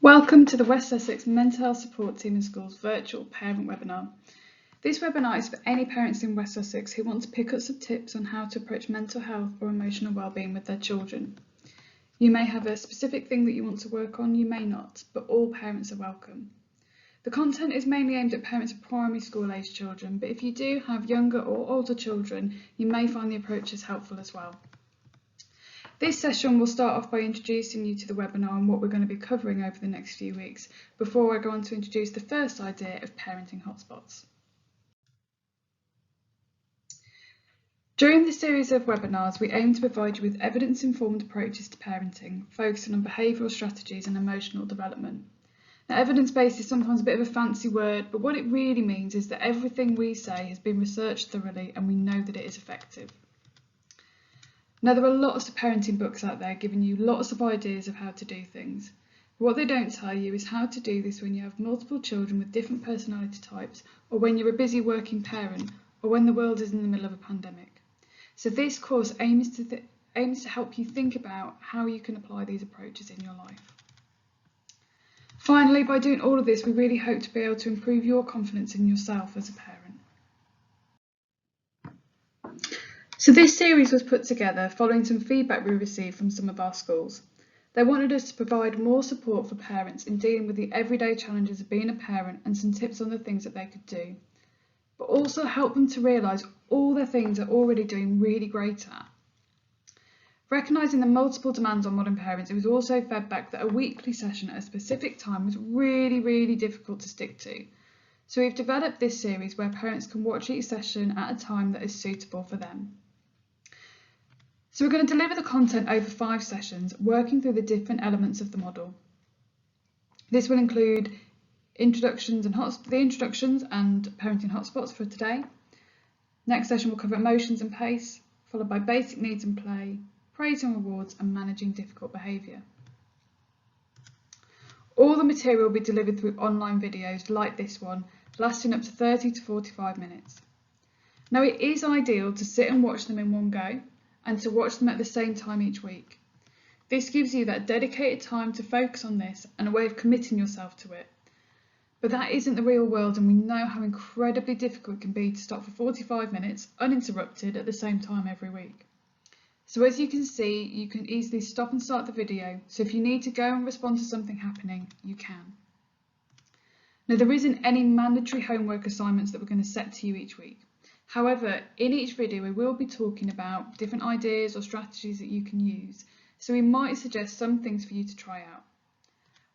Welcome to the West Sussex Mental Health Support Team in Schools virtual parent webinar. This webinar is for any parents in West Sussex who want to pick up some tips on how to approach mental health or emotional wellbeing with their children. You may have a specific thing that you want to work on, you may not, but all parents are welcome. The content is mainly aimed at parents of primary school age children, but if you do have younger or older children, you may find the approaches helpful as well. This session will start off by introducing you to the webinar and what we're going to be covering over the next few weeks, before I go on to introduce the first idea of parenting hotspots. During this series of webinars, we aim to provide you with evidence-informed approaches to parenting, focusing on behavioural strategies and emotional development. Now, evidence-based is sometimes a bit of a fancy word, but what it really means is that everything we say has been researched thoroughly and we know that it is effective. Now, there are lots of parenting books out there giving you lots of ideas of how to do things. But what they don't tell you is how to do this when you have multiple children with different personality types, or when you're a busy working parent, or when the world is in the middle of a pandemic. So this course aims to help you think about how you can apply these approaches in your life. Finally, by doing all of this, we really hope to be able to improve your confidence in yourself as a parent. So this series was put together following some feedback we received from some of our schools. They wanted us to provide more support for parents in dealing with the everyday challenges of being a parent and some tips on the things that they could do, but also help them to realise all the things they're already doing really great at. Recognising the multiple demands on modern parents, it was also fed back that a weekly session at a specific time was really difficult to stick to. So we've developed this series where parents can watch each session at a time that is suitable for them. So we're going to deliver the content over 5 sessions, working through the different elements of the model. This will include the introductions and parenting hotspots for today. Next session will cover emotions and pace, followed by basic needs and play, praise and rewards, and managing difficult behaviour. All the material will be delivered through online videos like this one, lasting up to 30 to 45 minutes. Now, it is ideal to sit and watch them in one go, and to watch them at the same time each week. This gives you that dedicated time to focus on this and a way of committing yourself to it. But that isn't the real world, and we know how incredibly difficult it can be to stop for 45 minutes uninterrupted at the same time every week. So as you can see, you can easily stop and start the video, so if you need to go and respond to something happening, you can. Now, there isn't any mandatory homework assignments that we're going to set to you each week. However, in each video we will be talking about different ideas or strategies that you can use, so we might suggest some things for you to try out.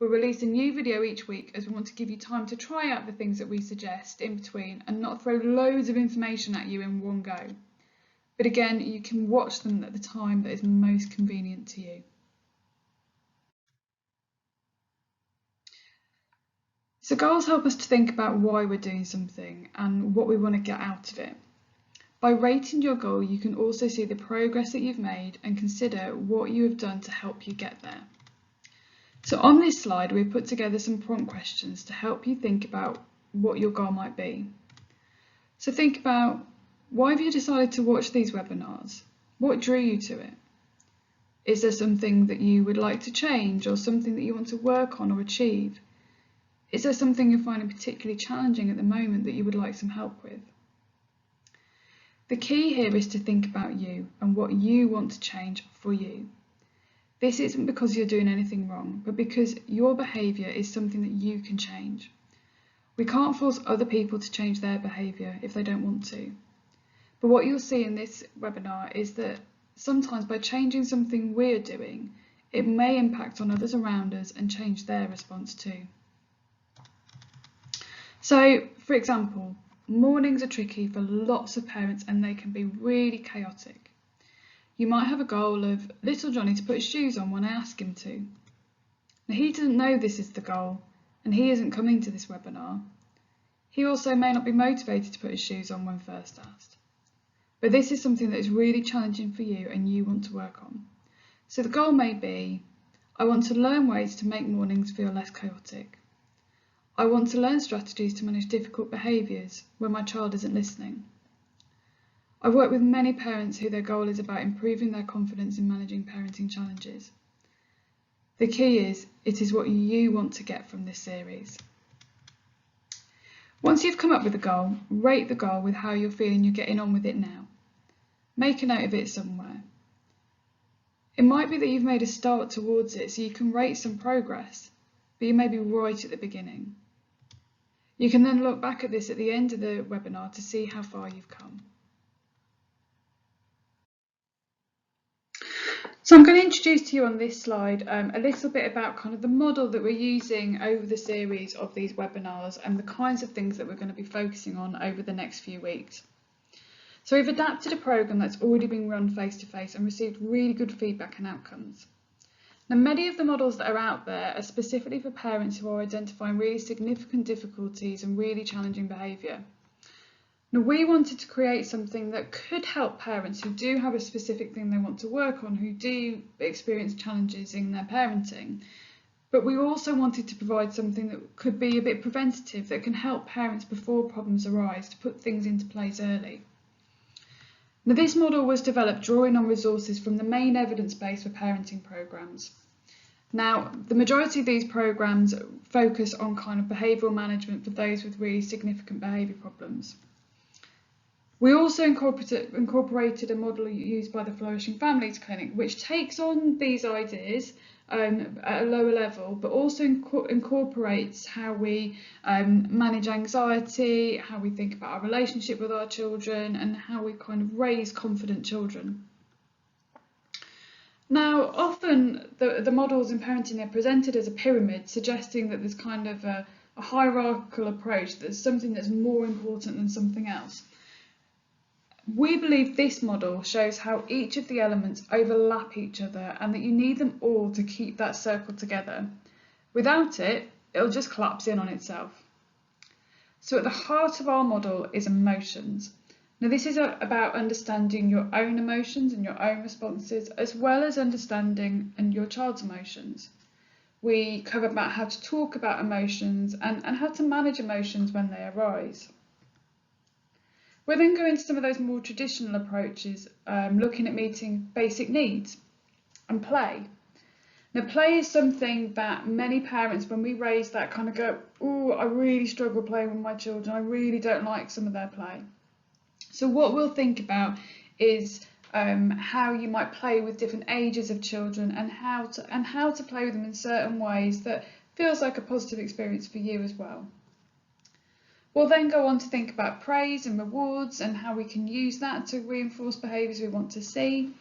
We'll release a new video each week as we want to give you time to try out the things that we suggest in between and not throw loads of information at you in one go. But again, you can watch them at the time that is most convenient to you. So goals help us to think about why we're doing something and what we want to get out of it. By rating your goal, you can also see the progress that you've made and consider what you have done to help you get there. So on this slide, we've put together some prompt questions to help you think about what your goal might be. So think about, why have you decided to watch these webinars? What drew you to it? Is there something that you would like to change, or something that you want to work on or achieve? Is there something you're finding particularly challenging at the moment that you would like some help with? The key here is to think about you and what you want to change for you. This isn't because you're doing anything wrong, but because your behaviour is something that you can change. We can't force other people to change their behaviour if they don't want to. But what you'll see in this webinar is that sometimes by changing something we're doing, it may impact on others around us and change their response too. So, for example, mornings are tricky for lots of parents and they can be really chaotic. You might have a goal of little Johnny to put his shoes on when I ask him to. Now, he doesn't know this is the goal and he isn't coming to this webinar. He also may not be motivated to put his shoes on when first asked. But this is something that is really challenging for you and you want to work on. So the goal may be, I want to learn ways to make mornings feel less chaotic. I want to learn strategies to manage difficult behaviours when my child isn't listening. I've worked with many parents who their goal is about improving their confidence in managing parenting challenges. The key is, it is what you want to get from this series. Once you've come up with a goal, rate the goal with how you're feeling you're getting on with it now. Make a note of it somewhere. It might be that you've made a start towards it, so you can rate some progress, but you may be right at the beginning. You can then look back at this at the end of the webinar to see how far you've come. So I'm going to introduce to you on this slide a little bit about kind of the model that we're using over the series of these webinars and the kinds of things that we're going to be focusing on over the next few weeks. So we've adapted a programme that's already been run face-to-face and received really good feedback and outcomes. Now, many of the models that are out there are specifically for parents who are identifying really significant difficulties and really challenging behaviour. Now, we wanted to create something that could help parents who do have a specific thing they want to work on, who do experience challenges in their parenting, but we also wanted to provide something that could be a bit preventative, that can help parents before problems arise, to put things into place early. Now, this model was developed drawing on resources from the main evidence base for parenting programmes. Now, the majority of these programmes focus on kind of behavioural management for those with really significant behaviour problems. We also incorporated a model used by the Flourishing Families Clinic, which takes on these ideas at a lower level, but also incorporates how we manage anxiety, how we think about our relationship with our children, and how we kind of raise confident children. Now, often the models in parenting are presented as a pyramid, suggesting that there's kind of a hierarchical approach, there's something that's more important than something else. We believe this model shows how each of the elements overlap each other and that you need them all to keep that circle together. Without it, it'll just collapse in on itself. So at the heart of our model is emotions. Now, this is about understanding your own emotions and your own responses, as well as understanding your child's emotions. We cover about how to talk about emotions and how to manage emotions when they arise. We'll then go into some of those more traditional approaches, looking at meeting basic needs and play. Now, play is something that many parents, when we raise that, kind of go, "Oh, I really struggle playing with my children. I really don't like some of their play." So what we'll think about is how you might play with different ages of children and how to play with them in certain ways that feels like a positive experience for you as well. We'll then go on to think about praise and rewards and how we can use that to reinforce behaviours we want to see.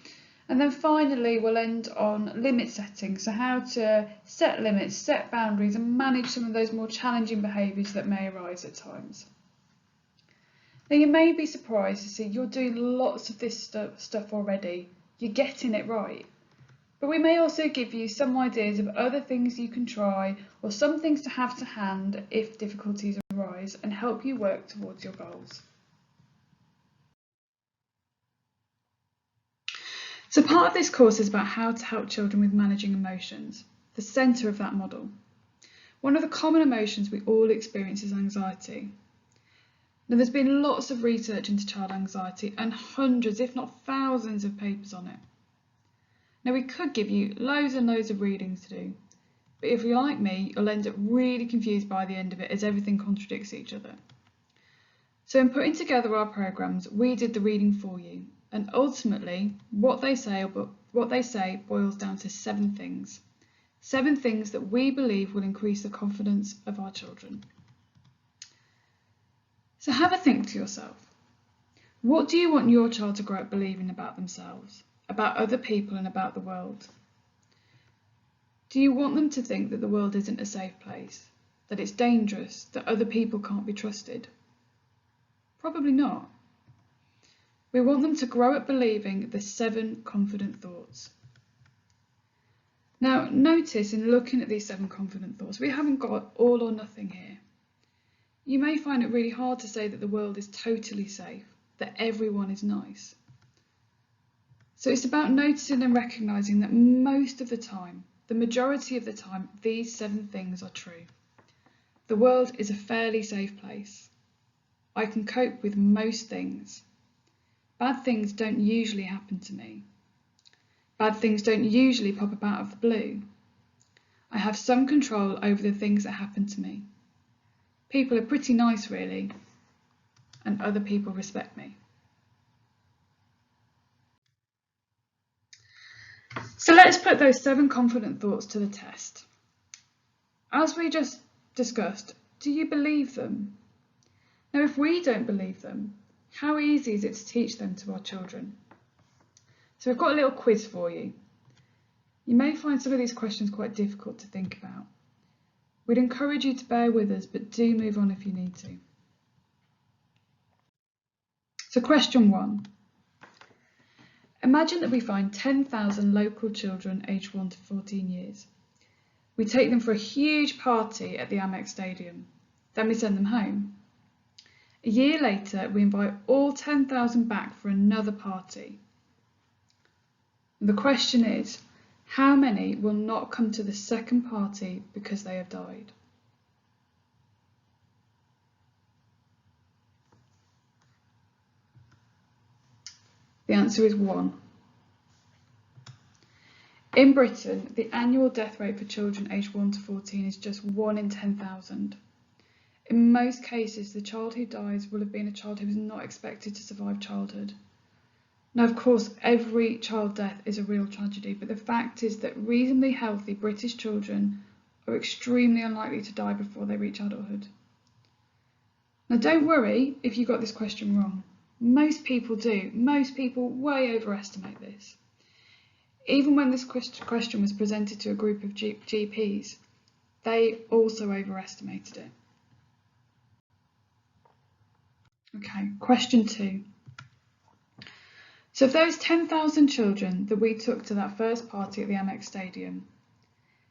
And then finally, we'll end on limit setting, so how to set limits, set boundaries and manage some of those more challenging behaviours that may arise at times. Now, you may be surprised to see you're doing lots of this stuff already. You're getting it right. But we may also give you some ideas of other things you can try or some things to have to hand if difficulties arise and help you work towards your goals. So part of this course is about how to help children with managing emotions, the centre of that model. One of the common emotions we all experience is anxiety. Now, there's been lots of research into child anxiety and hundreds, if not thousands, of papers on it. Now, we could give you loads and loads of readings to do, but if you're like me, you'll end up really confused by the end of it as everything contradicts each other. So in putting together our programmes, we did the reading for you, and ultimately what they say boils down to 7 things. 7 things that we believe will increase the confidence of our children. So have a think to yourself. What do you want your child to grow up believing about themselves, about other people and about the world? Do you want them to think that the world isn't a safe place, that it's dangerous, that other people can't be trusted? Probably not. We want them to grow up believing the 7 confident thoughts. Now, notice in looking at these 7 confident thoughts, we haven't got all or nothing here. You may find it really hard to say that the world is totally safe, that everyone is nice. So it's about noticing and recognising that most of the time, the majority of the time, these 7 things are true. The world is a fairly safe place. I can cope with most things. Bad things don't usually happen to me. Bad things don't usually pop up out of the blue. I have some control over the things that happen to me. People are pretty nice, really, and other people respect me. So let's put those 7 confident thoughts to the test. As we just discussed, do you believe them? Now, if we don't believe them, how easy is it to teach them to our children? So I've got a little quiz for you. You may find some of these questions quite difficult to think about. We'd encourage you to bear with us, but do move on if you need to. So question 1. Imagine that we find 10,000 local children aged 1 to 14 years. We take them for a huge party at the Amex Stadium. Then we send them home. A year later, we invite all 10,000 back for another party. And the question is, how many will not come to the second party because they have died? The answer is 1. In Britain, the annual death rate for children aged 1 to 14 is just 1 in 10,000. In most cases, the child who dies will have been a child who was not expected to survive childhood. Now, of course, every child death is a real tragedy, but the fact is that reasonably healthy British children are extremely unlikely to die before they reach adulthood. Now, don't worry if you got this question wrong. Most people do. Most people way overestimate this. Even when this question was presented to a group of GPs, they also overestimated it. Okay, question 2. So of those 10,000 children that we took to that first party at the Amex Stadium,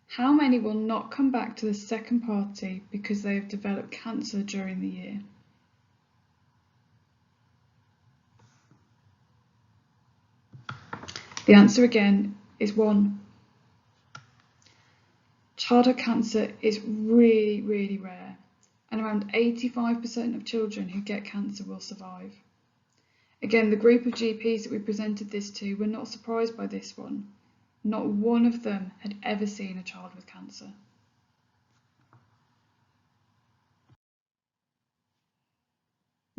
how many will not come back to the second party because they have developed cancer during the year? The answer again is 1. Childhood cancer is really, really rare, and around 85% of children who get cancer will survive. Again, the group of GPs that we presented this to were not surprised by this one. Not one of them had ever seen a child with cancer.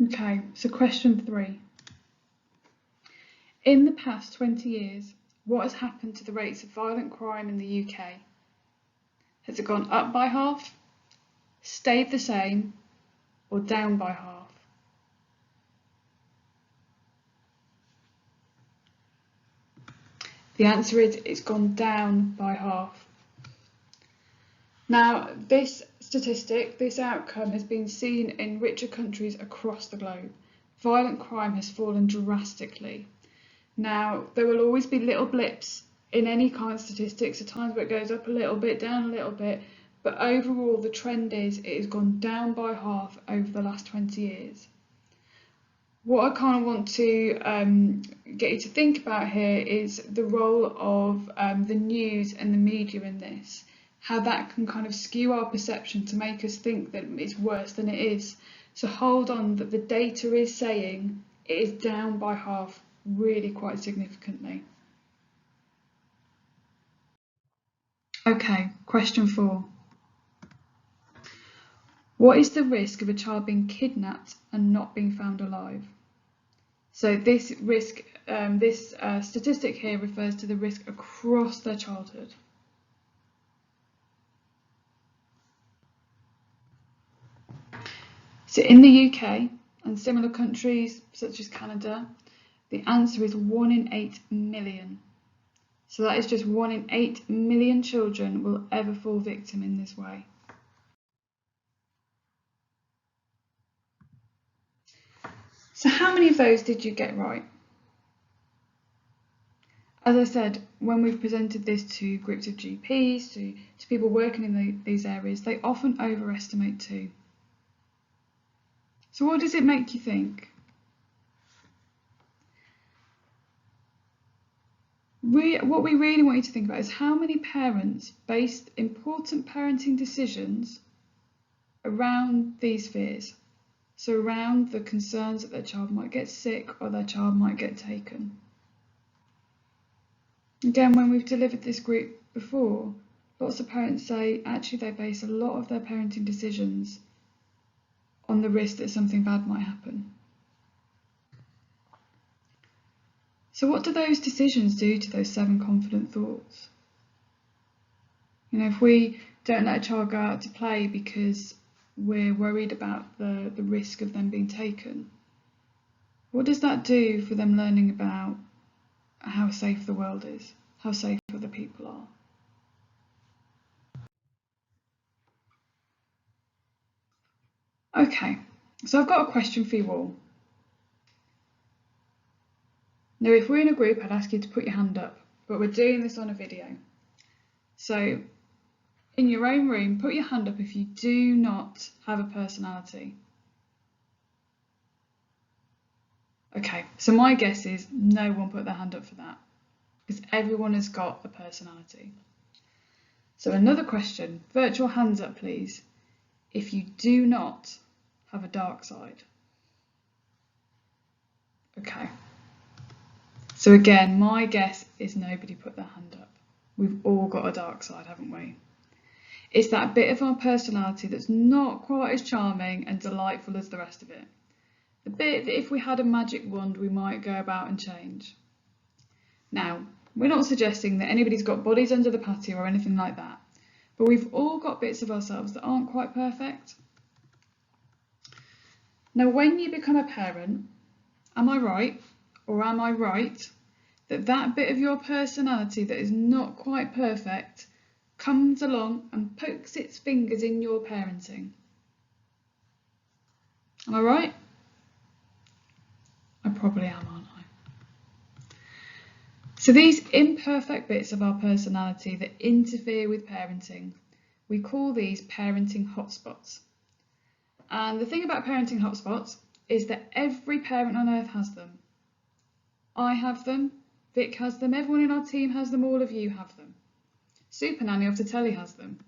Okay, so question 3. In the past 20 years, what has happened to the rates of violent crime in the UK? Has it gone up by half, stayed the same, or down by half? The answer is it's gone down by half. Now, this statistic, this outcome has been seen in richer countries across the globe. Violent crime has fallen drastically. Now, there will always be little blips in any kind of statistics, at times where it goes up a little bit, down a little bit, but overall the trend is it has gone down by half over the last 20 years. What I kind of want to get you to think about here is the role of the news and the media in this, how that can kind of skew our perception to make us think that it's worse than it is. So hold on, that the data is saying it is down by half, really quite significantly. Okay, question 4. What is the risk of a child being kidnapped and not being found alive? So this risk, this statistic here refers to the risk across their childhood. So in the UK and similar countries such as Canada, the answer is 1 in 8 million. So that is just 1 in 8 million children will ever fall victim in this way. So how many of those did you get right? As I said, when we've presented this to groups of GPs, to people working in these areas, they often overestimate too. So what does it make you think? What we really want you to think about is how many parents based important parenting decisions around these fears. So around the concerns that their child might get sick or their child might get taken. Again, when we've delivered this group before, lots of parents say actually they base a lot of their parenting decisions on the risk that something bad might happen. So what do those decisions do to those 7 confident thoughts? You know, if we don't let a child go out to play because we're worried about the risk of them being taken, what does that do for them learning about how safe the world is, how safe other people are? Okay, so I've got a question for you all. Now, if we're in a group, I'd ask you to put your hand up, but we're doing this on a video. So, in your own room, put your hand up if you do not have a personality. Okay, so my guess is no one put their hand up for that, because everyone has got a personality. So another question, virtual hands up please, if you do not have a dark side. Okay. So again, my guess is nobody put their hand up. We've all got a dark side, haven't we? It's that bit of our personality that's not quite as charming and delightful as the rest of it. The bit that if we had a magic wand, we might go about and change. Now, we're not suggesting that anybody's got bodies under the patio or anything like that, but we've all got bits of ourselves that aren't quite perfect. Now, when you become a parent, am I right? Or am I right that that bit of your personality that is not quite perfect comes along and pokes its fingers in your parenting? Am I right? I probably am, aren't I? So these imperfect bits of our personality that interfere with parenting, we call these parenting hotspots. And the thing about parenting hotspots is that every parent on earth has them. I have them, Vic has them, everyone in our team has them, all of you have them. Super Nanny off the telly has them.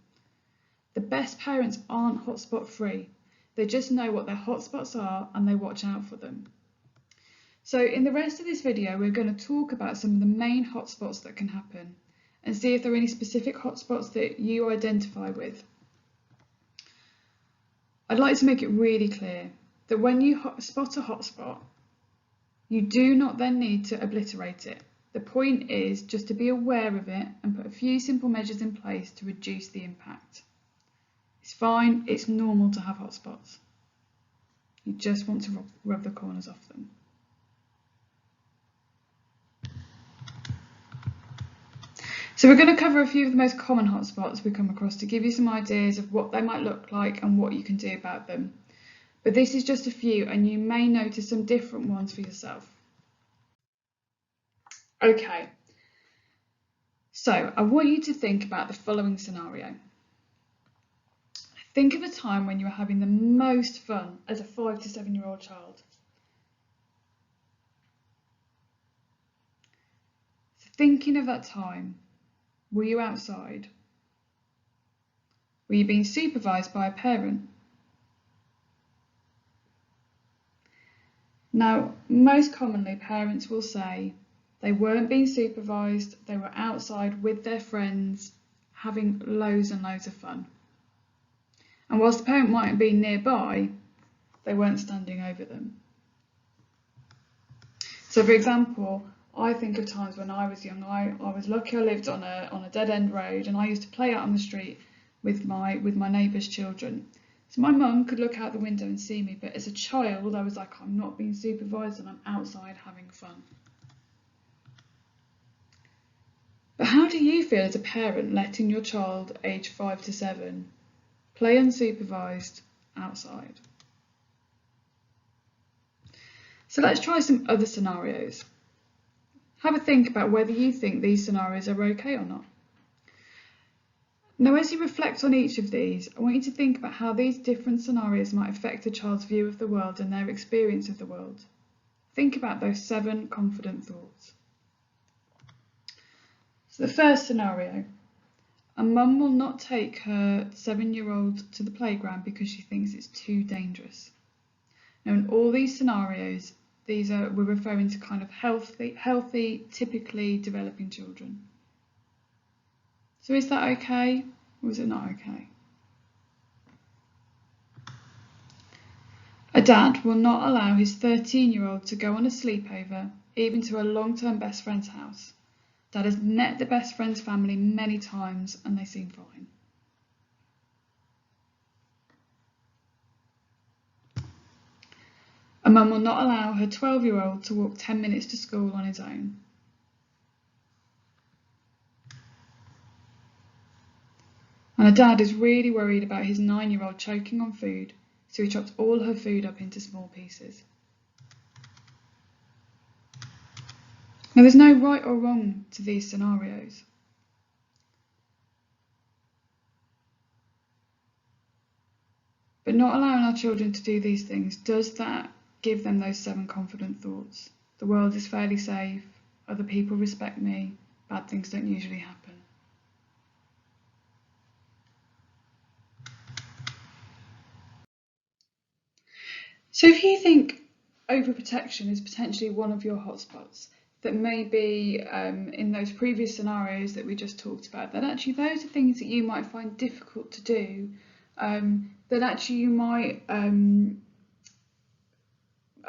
The best parents aren't hotspot free. They just know what their hotspots are and they watch out for them. So in the rest of this video, we're going to talk about some of the main hotspots that can happen and see if there are any specific hotspots that you identify with. I'd like to make it really clear that when you spot a hotspot, you do not then need to obliterate it. The point is just to be aware of it and put a few simple measures in place to reduce the impact. It's fine, it's normal to have hotspots. You just want to rub the corners off them. So we're going to cover a few of the most common hotspots we come across to give you some ideas of what they might look like and what you can do about them. But this is just a few and you may notice some different ones for yourself. Okay, so I want you to think about the following scenario. Think of a time when you were having the most fun as a 5 to 7-year-old child. So thinking of that time, were you outside? Were you being supervised by a parent? Now, most commonly parents will say they weren't being supervised, they were outside with their friends having loads and loads of fun. And whilst the parent might have been nearby, they weren't standing over them. So for example, I think of times when I was young, I was lucky I lived on a dead-end road and I used to play out on the street with my neighbours' children. So my mum could look out the window and see me, but as a child I was like, I'm not being supervised and I'm outside having fun. But how do you feel as a parent letting your child aged 5 to 7 play unsupervised outside? So let's try some other scenarios. Have a think about whether you think these scenarios are okay or not. Now, as you reflect on each of these, I want you to think about how these different scenarios might affect a child's view of the world and their experience of the world. Think about those 7 confident thoughts. So the first scenario, a mum will not take her 7-year-old to the playground because she thinks it's too dangerous. Now, in all these scenarios, we're referring to kind of healthy, typically developing children. So is that okay, or is it not okay? A dad will not allow his 13-year-old to go on a sleepover, even to a long-term best friend's house. Dad has met the best friend's family many times and they seem fine. A mum will not allow her 12-year-old to walk 10 minutes to school on his own. And a dad is really worried about his 9-year-old choking on food, so he chops all her food up into small pieces. Now, there's no right or wrong to these scenarios. But not allowing our children to do these things, does that give them those 7 confident thoughts? The world is fairly safe, other people respect me, bad things don't usually happen. So if you think overprotection is potentially one of your hotspots, that maybe in those previous scenarios that we just talked about, that actually those are things that you might find difficult to do, that actually you might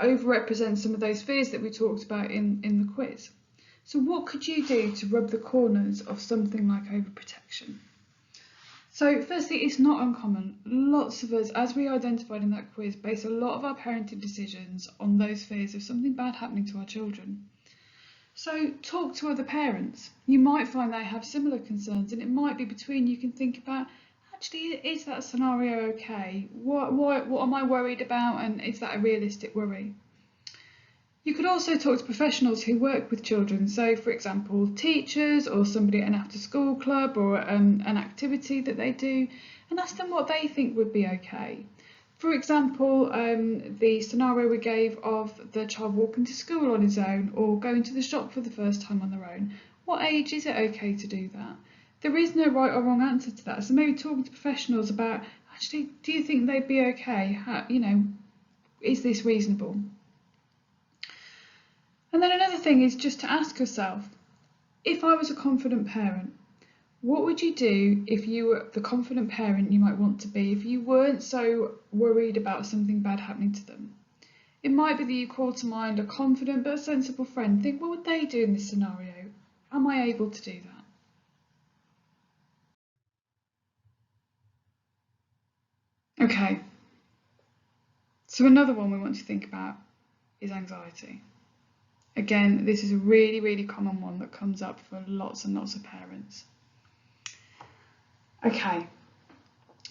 overrepresent some of those fears that we talked about in the quiz. So what could you do to rub the corners of something like overprotection? So firstly, it's not uncommon. Lots of us, as we identified in that quiz, base a lot of our parenting decisions on those fears of something bad happening to our children. So talk to other parents. You might find they have similar concerns, and it might be between you can think about, actually, is that scenario okay? What am I worried about, and is that a realistic worry? You could also talk to professionals who work with children, so for example teachers or somebody at an after school club or an activity that they do, and ask them what they think would be okay. For example, the scenario we gave of the child walking to school on his own or going to the shop for the first time on their own. What age is it okay to do that? There is no right or wrong answer to that, so maybe talking to professionals about, actually, do you think they'd be okay? Is this reasonable? And then another thing is just to ask yourself, if I was a confident parent, what would you do if you were the confident parent you might want to be if you weren't so worried about something bad happening to them? It might be that you call to mind a confident but a sensible friend. Think, what would they do in this scenario? Am I able to do that? Okay. So another one we want to think about is anxiety. Again, this is a really, really common one that comes up for lots and lots of parents. Okay,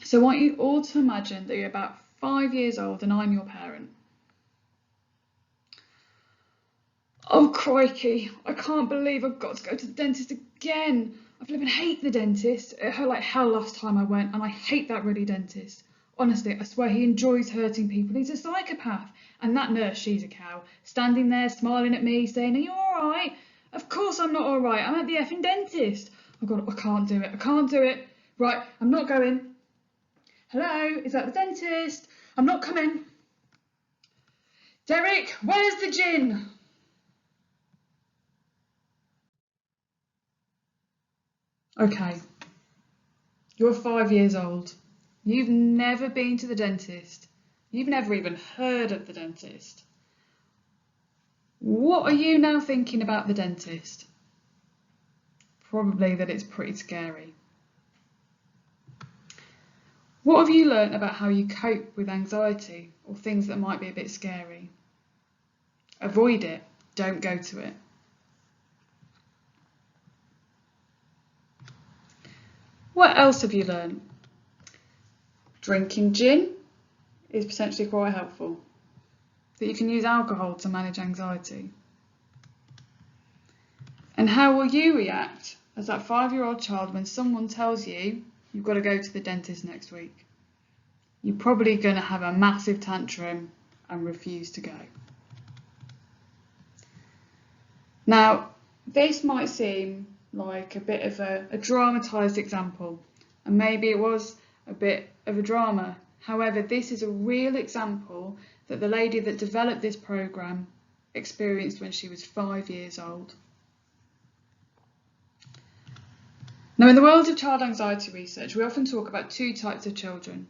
so I want you all to imagine that you're about 5 years old and I'm your parent. Oh crikey, I can't believe I've got to go to the dentist again. I flipping hate the dentist. It hurt like hell last time I went and I hate that ruddy dentist. Honestly, I swear he enjoys hurting people. He's a psychopath. And that nurse, she's a cow, standing there smiling at me saying, are you all right? Of course I'm not all right. I'm at the effing dentist. Oh God, I can't do it. I can't do it. Right, I'm not going. Hello, is that the dentist? I'm not coming. Derek, where's the gin? Okay, you're 5 years old. You've never been to the dentist. You've never even heard of the dentist. What are you now thinking about the dentist? Probably that it's pretty scary. What have you learnt about how you cope with anxiety or things that might be a bit scary? Avoid it. Don't go to it. What else have you learnt? Drinking gin is potentially quite helpful. That you can use alcohol to manage anxiety. And how will you react as that 5-year-old child when someone tells you you've got to go to the dentist next week? You're probably going to have a massive tantrum and refuse to go. Now, this might seem like a bit of a dramatised example, and maybe it was a bit of a drama. However, this is a real example that the lady that developed this programme experienced when she was 5 years old. Now, in the world of child anxiety research, we often talk about two types of children,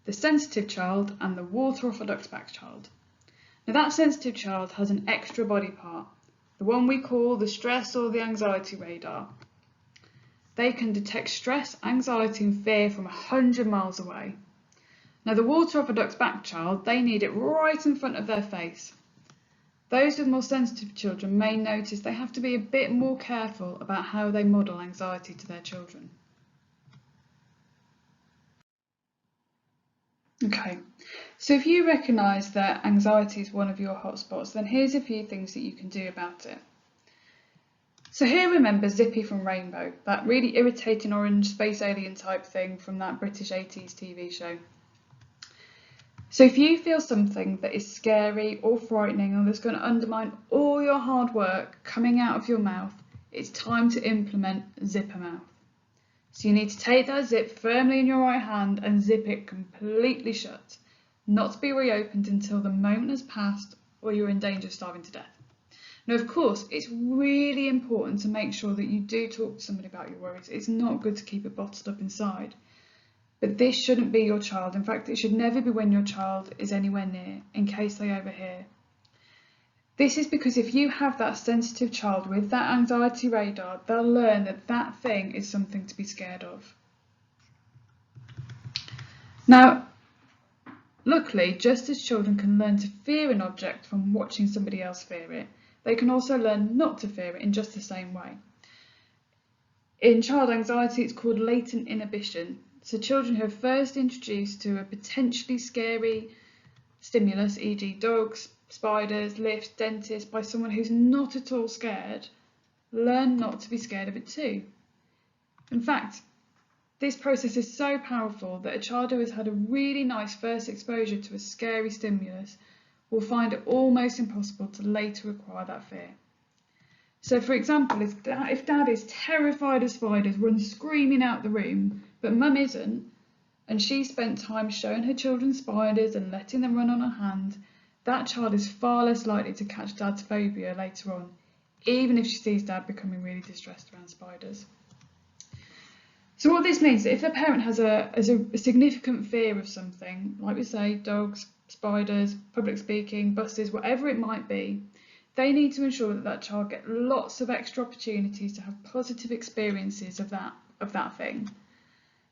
the sensitive child and the water off a duck's back child. Now, that sensitive child has an extra body part, the one we call the stress or the anxiety radar. They can detect stress, anxiety and fear from 100 miles away. Now, the water off a duck's back child, they need it right in front of their face. Those with more sensitive children may notice they have to be a bit more careful about how they model anxiety to their children. Okay, so if you recognise that anxiety is one of your hotspots, then here's a few things that you can do about it. So here, remember Zippy from Rainbow, that really irritating orange space alien type thing from that British 80s TV show. So if you feel something that is scary or frightening or that's going to undermine all your hard work coming out of your mouth, it's time to implement zipper mouth. So you need to take that zip firmly in your right hand and zip it completely shut, not to be reopened until the moment has passed or you're in danger of starving to death. Now, of course, it's really important to make sure that you do talk to somebody about your worries. It's not good to keep it bottled up inside. But this shouldn't be your child. In fact, it should never be when your child is anywhere near, in case they overhear. This is because if you have that sensitive child with that anxiety radar, they'll learn that that thing is something to be scared of. Now, luckily, just as children can learn to fear an object from watching somebody else fear it, they can also learn not to fear it in just the same way. In child anxiety, it's called latent inhibition. So children who are first introduced to a potentially scary stimulus, e.g. dogs, spiders, lifts, dentists, by someone who's not at all scared, learn not to be scared of it too. In fact, this process is so powerful that a child who has had a really nice first exposure to a scary stimulus will find it almost impossible to later acquire that fear. So for example, if dad is terrified of spiders, runs screaming out the room, but mum isn't, and she spent time showing her children spiders and letting them run on her hand, that child is far less likely to catch dad's phobia later on, even if she sees dad becoming really distressed around spiders. So what this means is that if a parent has a significant fear of something, like we say, dogs, spiders, public speaking, buses, whatever it might be, they need to ensure that that child gets lots of extra opportunities to have positive experiences of that thing.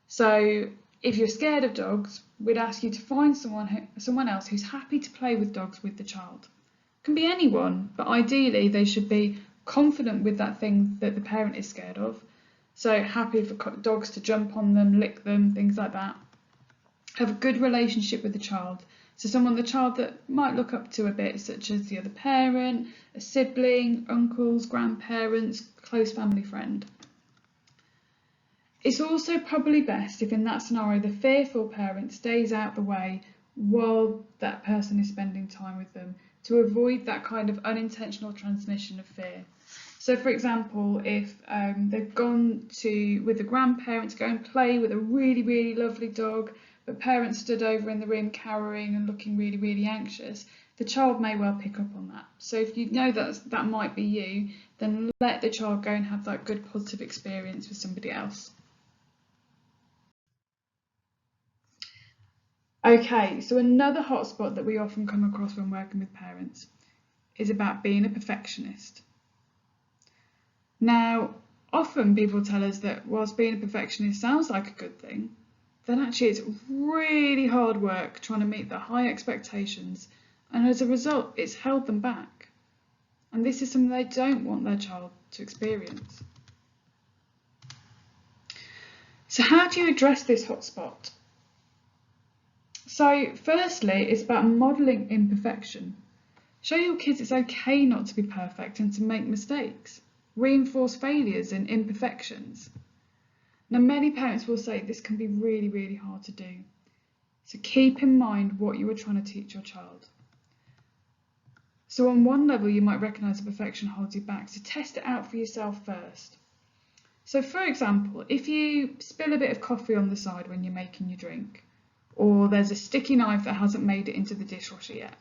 So if you're scared of dogs, we'd ask you to find someone else who's happy to play with dogs with the child. It can be anyone, but ideally they should be confident with that thing that the parent is scared of. So happy for dogs to jump on them, lick them, things like that. Have a good relationship with the child. So someone the child that might look up to a bit, such as the other parent, a sibling, uncles, grandparents, close family friend. It's also probably best if in that scenario the fearful parent stays out the way while that person is spending time with them to avoid that kind of unintentional transmission of fear. So for example, if they've gone with the grandparents, go and play with a really, really lovely dog, but parents stood over in the room cowering and looking really, really anxious, the child may well pick up on that. So if you know that might be you, then let the child go and have that good positive experience with somebody else. Okay, so another hotspot that we often come across when working with parents is about being a perfectionist. Now, often people tell us that whilst being a perfectionist sounds like a good thing, then actually it's really hard work trying to meet the high expectations, and as a result it's held them back. And this is something they don't want their child to experience. So how do you address this hotspot? So firstly, it's about modelling imperfection. Show your kids it's okay not to be perfect and to make mistakes. Reinforce failures and imperfections. Now, many parents will say this can be really, really hard to do. So keep in mind what you are trying to teach your child. So on one level, you might recognise that perfection holds you back, so test it out for yourself first. So for example, if you spill a bit of coffee on the side when you're making your drink, or there's a sticky knife that hasn't made it into the dishwasher yet,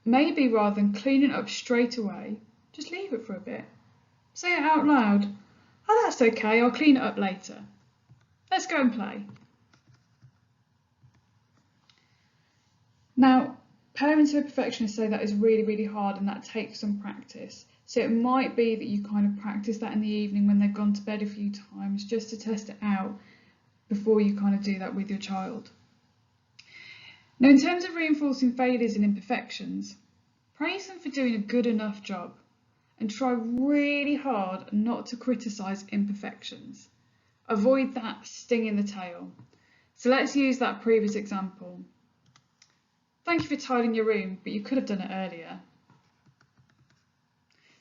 maybe rather than cleaning it up straight away, just leave it for a bit. Say it out loud. Oh, that's okay, I'll clean it up later. Let's go and play. Now, parents who are perfectionists say that is really, really hard and that takes some practice. So it might be that you kind of practice that in the evening when they've gone to bed a few times just to test it out before you kind of do that with your child. Now, in terms of reinforcing failures and imperfections, praise them for doing a good enough job and try really hard not to criticise imperfections. Avoid that sting in the tail. So let's use that previous example. Thank you for tidying your room, but you could have done it earlier.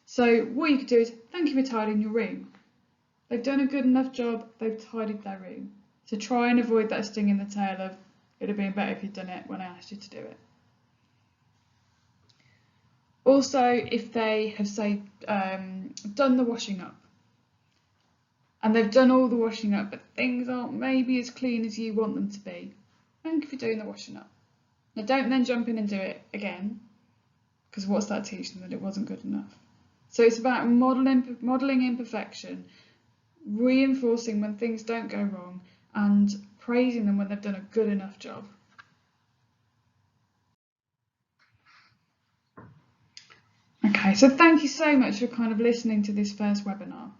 So what you could do is, thank you for tidying your room. They've done a good enough job, they've tidied their room. So try and avoid that sting in the tail of, it would have been better if you'd done it when I asked you to do it. Also, if they have, say, done the washing up, and they've done all the washing up, but things aren't maybe as clean as you want them to be, thank you for doing the washing up. Now don't then jump in and do it again, because what's that teaching them? That it wasn't good enough. So it's about modelling imperfection, reinforcing when things don't go wrong, and praising them when they've done a good enough job. Okay, so thank you so much for kind of listening to this first webinar.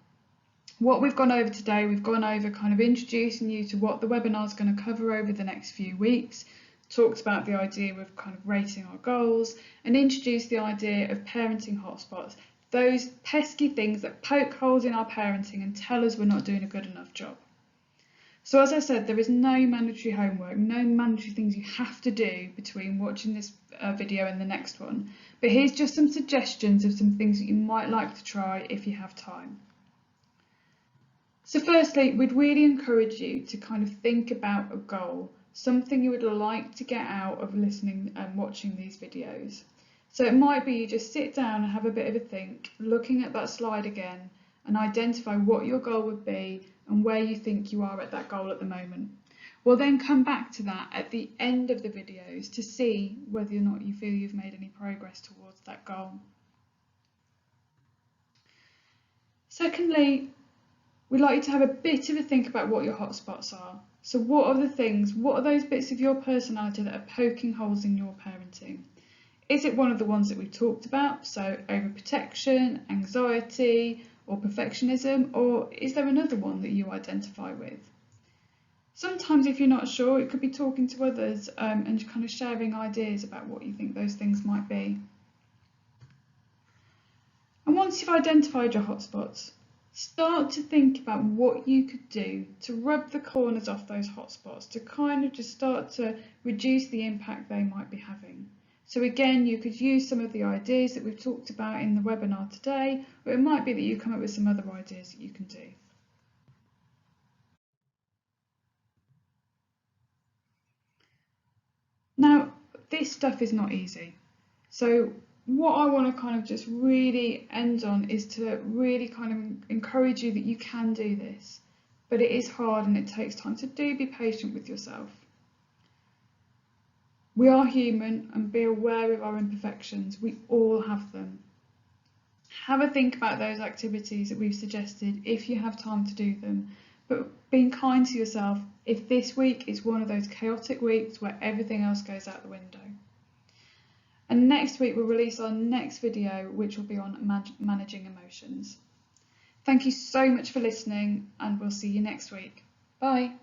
What we've gone over today, we've gone over kind of introducing you to what the webinar is going to cover over the next few weeks, talked about the idea of kind of rating our goals, and introduced the idea of parenting hotspots, those pesky things that poke holes in our parenting and tell us we're not doing a good enough job. So as I said, there is no mandatory homework, no mandatory things you have to do between watching this video and the next one. But here's just some suggestions of some things that you might like to try if you have time. So firstly, we'd really encourage you to kind of think about a goal, something you would like to get out of listening and watching these videos. So it might be you just sit down and have a bit of a think, looking at that slide again, and identify what your goal would be and where you think you are at that goal at the moment. We'll then come back to that at the end of the videos to see whether or not you feel you've made any progress towards that goal. Secondly, we'd like you to have a bit of a think about what your hotspots are. So what are those bits of your personality that are poking holes in your parenting? Is it one of the ones that we've talked about, so overprotection, anxiety, or perfectionism, or is there another one that you identify with? Sometimes if you're not sure, it could be talking to others and kind of sharing ideas about what you think those things might be. And once you've identified your hotspots, start to think about what you could do to rub the corners off those hotspots, to kind of just start to reduce the impact they might be having. So again, you could use some of the ideas that we've talked about in the webinar today, or it might be that you come up with some other ideas that you can do. Now, this stuff is not easy. So what I want to kind of just really end on is to really kind of encourage you that you can do this, but it is hard and it takes time, so do be patient with yourself. We are human and be aware of our imperfections. We all have them. Have a think about those activities that we've suggested if you have time to do them, but being kind to yourself if this week is one of those chaotic weeks where everything else goes out the window. And next week we'll release our next video, which will be on managing emotions. Thank you so much for listening, and we'll see you next week. Bye.